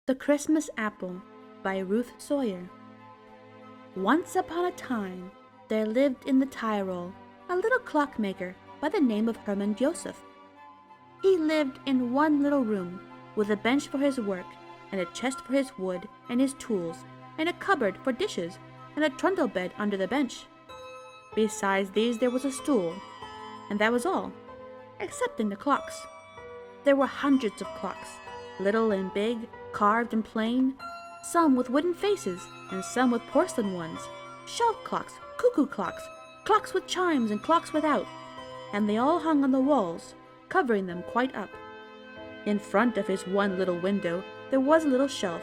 The Christmas Apple by Ruth Sawyer. Once upon a time, there lived in the Tyrol a little clockmaker by the name of Hermann Joseph. He lived in one little room, with a bench for his work, and a chest for his wood and his tools, and a cupboard for dishes, and a trundle bed under the bench. Besides these there was a stool, and that was all, excepting the clocks. There were hundreds of clocks, little and big, carved and plain, some with wooden faces, and some with porcelain ones, shelf clocks, cuckoo clocks, clocks with chimes and clocks without, and they all hung on the walls, covering them quite up. In front of his one little window there was a little shelf,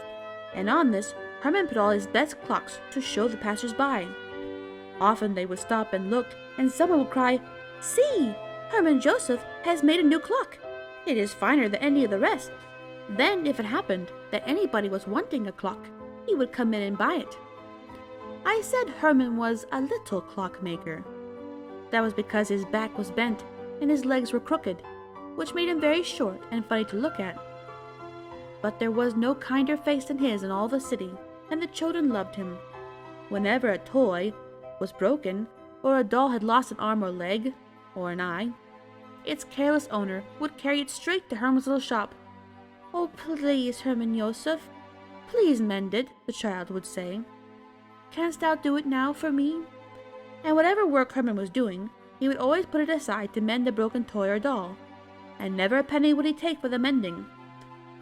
and on this Hermann put all his best clocks to show the passers-by. Often they would stop and look, and someone would cry, "See! Hermann Joseph has made a new clock. It is finer than any of the rest." Then, if it happened that anybody was wanting a clock, he would come in and buy it. I said Hermann was a little clockmaker. That was because his back was bent and his legs were crooked, which made him very short and funny to look at. But there was no kinder face than his in all the city, and the children loved him. Whenever a toy was broken, or a doll had lost an arm or leg, or an eye, its careless owner would carry it straight to Hermann's little shop. "Oh, please, Hermann Joseph, please mend it," the child would say. "Canst thou do it now for me?" And whatever work Hermann was doing, he would always put it aside to mend the broken toy or doll, and never a penny would he take for the mending.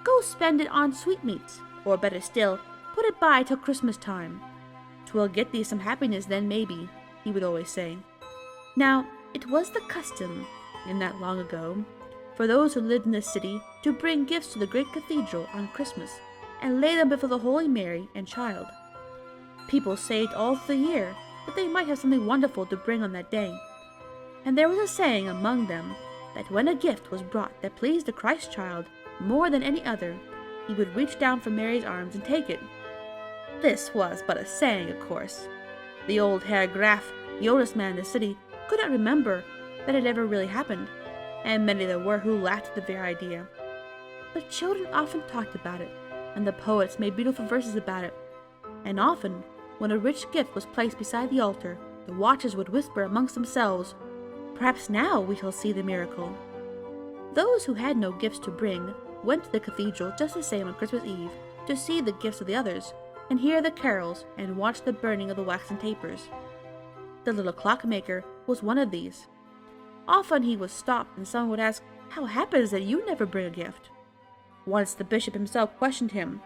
"Go spend it on sweetmeats, or better still, put it by till Christmas time. 'Twill get thee some happiness then, maybe," he would always say. Now, it was the custom, in that long ago, for those who lived in the city to bring gifts to the great cathedral on Christmas, and lay them before the Holy Mary and Child. People saved all through the year that they might have something wonderful to bring on that day, and there was a saying among them that when a gift was brought that pleased the Christ child more than any other, he would reach down from Mary's arms and take it. This was but a saying, of course. The old Herr Graff, the oldest man in the city, could not remember that it ever really happened, and many there were who laughed at the very idea. But children often talked about it, and the poets made beautiful verses about it, and often, when a rich gift was placed beside the altar, the watchers would whisper amongst themselves, "Perhaps now we shall see the miracle." Those who had no gifts to bring went to the cathedral just the same on Christmas Eve to see the gifts of the others, and hear the carols, and watch the burning of the waxen tapers. The little clockmaker was one of these. Often he was stopped, and someone would ask, "How happens that you never bring a gift?" Once the bishop himself questioned him,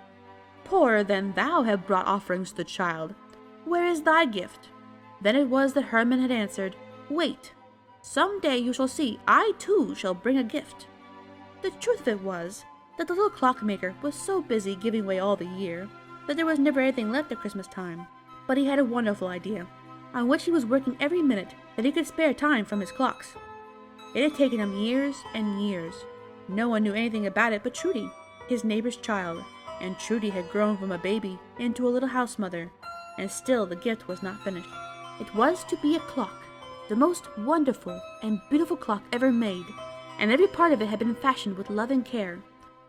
"Poorer than thou have brought offerings to the child. Where is thy gift?" Then it was that Hermann had answered, "Wait. Some day you shall see I too shall bring a gift." The truth of it was that the little clockmaker was so busy giving away all the year that there was never anything left at Christmas time. But he had a wonderful idea, on which he was working every minute that he could spare time from his clocks. It had taken him years and years. No one knew anything about it but Trudy, his neighbor's child, and Trudy had grown from a baby into a little house mother, and still the gift was not finished. It was to be a clock, the most wonderful and beautiful clock ever made, and every part of it had been fashioned with love and care.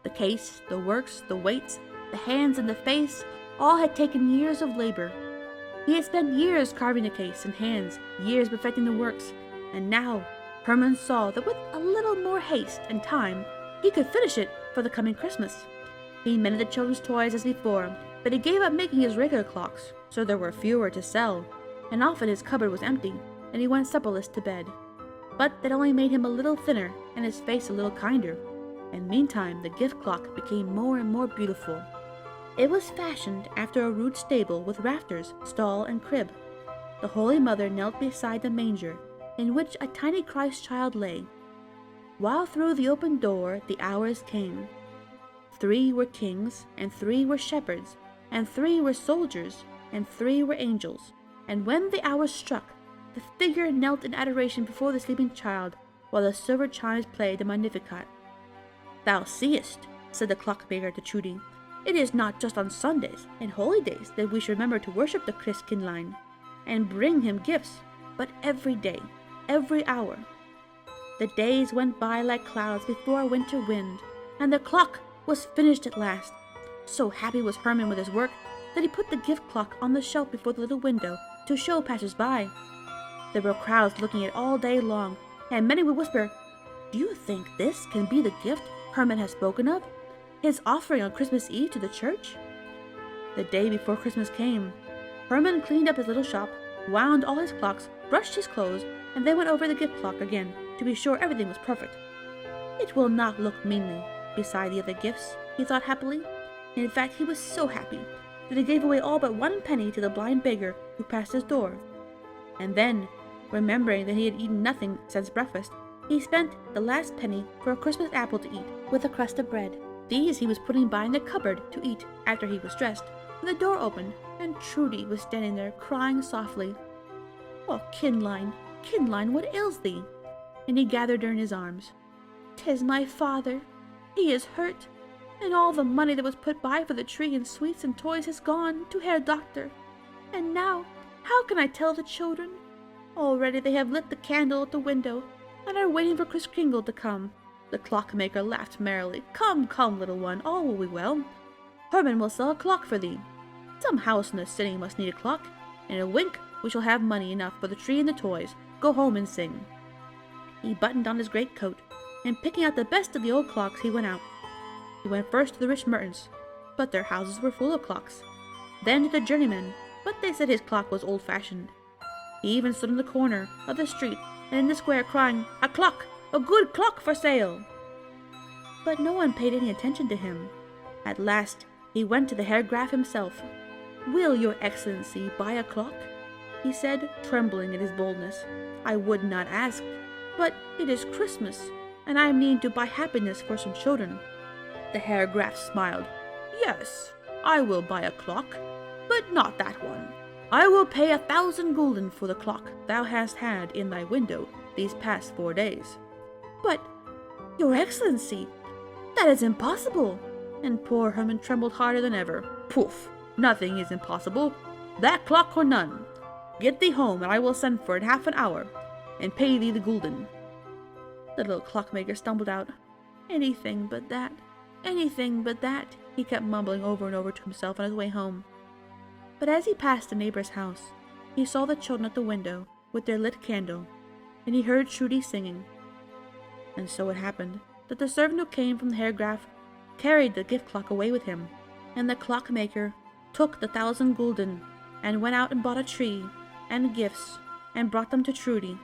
The case, the works, the weights, the hands and the face, all had taken years of labor. He had spent years carving the case and hands, years perfecting the works, and now Hermann saw that with a little more haste and time, he could finish it for the coming Christmas. He mended the children's toys as before, but he gave up making his regular clocks, so there were fewer to sell, and often his cupboard was empty, and he went supperless to bed. But that only made him a little thinner, and his face a little kinder, and meantime the gift clock became more and more beautiful. It was fashioned after a rude stable with rafters, stall, and crib. The Holy Mother knelt beside the manger, in which a tiny Christ child lay, while through the open door the hours came. 3 were kings, and 3 were shepherds, and 3 were soldiers, and 3 were angels, and when the hours struck, the figure knelt in adoration before the sleeping child, while the silver chimes played the Magnificat. "Thou seest," said the clockmaker to Trudy, "it is not just on Sundays and holy days that we should remember to worship the Krist Kindlein, and bring him gifts, but every day, every hour." The days went by like clouds before a winter wind, and the clock was finished at last. So happy was Herman with his work that he put the gift clock on the shelf before the little window to show passers-by. There were crowds looking at it all day long, and many would whisper, "Do you think this can be the gift Herman has spoken of? His offering on Christmas Eve to the church?" The day before Christmas came, Herman cleaned up his little shop, wound all his clocks, brushed his clothes, and then went over the gift clock again to be sure everything was perfect. It will not look meanly beside the other gifts, he thought happily. In fact, he was so happy that he gave away all but 1 penny to the blind beggar who passed his door. And then, remembering that he had eaten nothing since breakfast, he spent the last penny for a Christmas apple to eat with a crust of bread. These he was putting by in the cupboard to eat after he was dressed, when the door opened, and Trudy was standing there crying softly. "Oh, Kindlein, Kindlein, what ails thee?" And he gathered her in his arms. "'Tis my father. He is hurt, and all the money that was put by for the tree and sweets and toys has gone to Herr Doctor. And now, how can I tell the children? Already they have lit the candle at the window, and are waiting for Kris Kringle to come." The clockmaker laughed merrily. "Come, come, little one, all will be well. Herman will sell a clock for thee. Some house in the city must need a clock. In a wink we shall have money enough for the tree and the toys. Go home and sing." He buttoned on his great coat, and picking out the best of the old clocks, he went out. He went first to the rich merchants, but their houses were full of clocks. Then to the journeymen, but they said his clock was old-fashioned. He even stood in the corner of the street and in the square crying, "A clock! A good clock for sale!" But no one paid any attention to him. At last he went to the Herr Graff himself. "Will your excellency buy a clock?" he said, trembling at his boldness. "I would not ask, but it is Christmas, and I mean to buy happiness for some children." The Herr Graff smiled. "Yes, I will buy a clock, but not that one. I will pay 1,000 gulden for the clock thou hast had in thy window these past 4 days." "But, your excellency, that is impossible!" And poor Herman trembled harder than ever. "Poof! Nothing is impossible. That clock or none. Get thee home, and I will send for it in half an hour, and pay thee the gulden." The little clockmaker stumbled out. "Anything but that, anything but that," he kept mumbling over and over to himself on his way home. But as he passed a neighbor's house, he saw the children at the window with their lit candle, and he heard Trudy singing. And so it happened that the servant who came from the Herr Graff carried the gift clock away with him, and the clockmaker took the 1,000 gulden and went out and bought a tree and gifts and brought them to Trudy.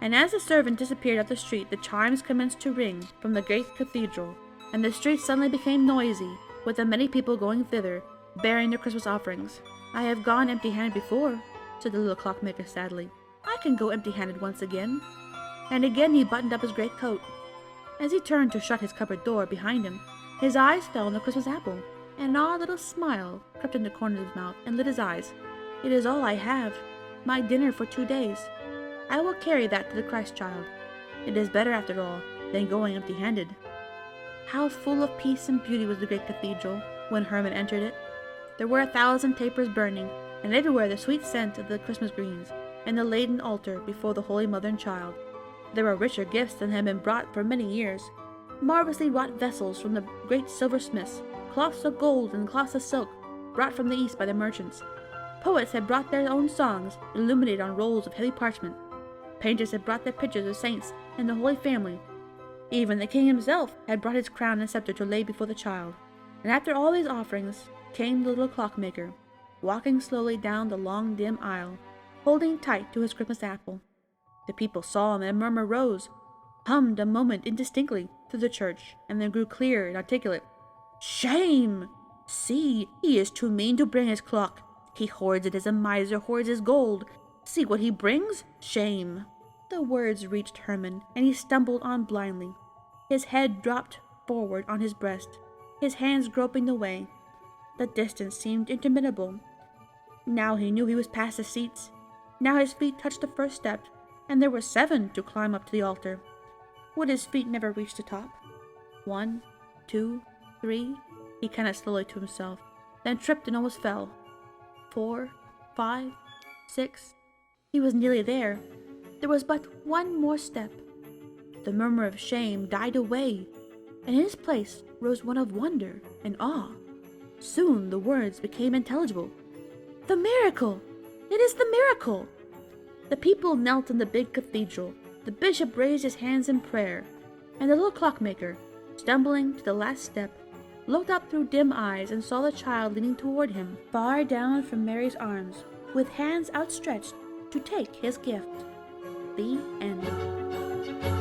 And as the servant disappeared up the street, the chimes commenced to ring from the great cathedral, and the street suddenly became noisy with the many people going thither, bearing their Christmas offerings. "I have gone empty-handed before," said the little clockmaker sadly. "I can go empty-handed once again." And again he buttoned up his great coat. As he turned to shut his cupboard door behind him, his eyes fell on the Christmas apple, and an odd little smile crept into the corner of his mouth and lit his eyes. "It is all I have, my dinner for 2 days. I will carry that to the Christ child. It is better, after all, than going empty-handed." How full of peace and beauty was the great cathedral when Herman entered it! There were 1,000 tapers burning, and everywhere the sweet scent of the Christmas greens, and the laden altar before the Holy Mother and Child. There were richer gifts than had been brought for many years. Marvelously wrought vessels from the great silversmiths, cloths of gold and cloths of silk, brought from the east by the merchants. Poets had brought their own songs, illuminated on rolls of heavy parchment. Painters had brought their pictures of saints and the Holy Family. Even the king himself had brought his crown and scepter to lay before the child. And after all these offerings came the little clockmaker, walking slowly down the long dim aisle, holding tight to his Christmas apple. The people saw him, and a murmur rose, hummed a moment indistinctly through the church, and then grew clear and articulate. "Shame! See, he is too mean to bring his clock. He hoards it as a miser hoards his gold. See what he brings? Shame!" The words reached Herman, and he stumbled on blindly. His head dropped forward on his breast, his hands groping the way. The distance seemed interminable. Now he knew he was past the seats. Now his feet touched the first step, and there were 7 to climb up to the altar. Would his feet never reach the top? 1, 2, 3, he counted slowly to himself, then tripped and almost fell. 4, 5, 6, he was nearly there. There was but 1 more step. The murmur of shame died away, and in its place rose one of wonder and awe. Soon the words became intelligible. "The miracle! It is the miracle!" The people knelt in the big cathedral. The bishop raised his hands in prayer, and the little clockmaker, stumbling to the last step, looked up through dim eyes and saw the child leaning toward him, far down from Mary's arms, with hands outstretched to take his gift. The end.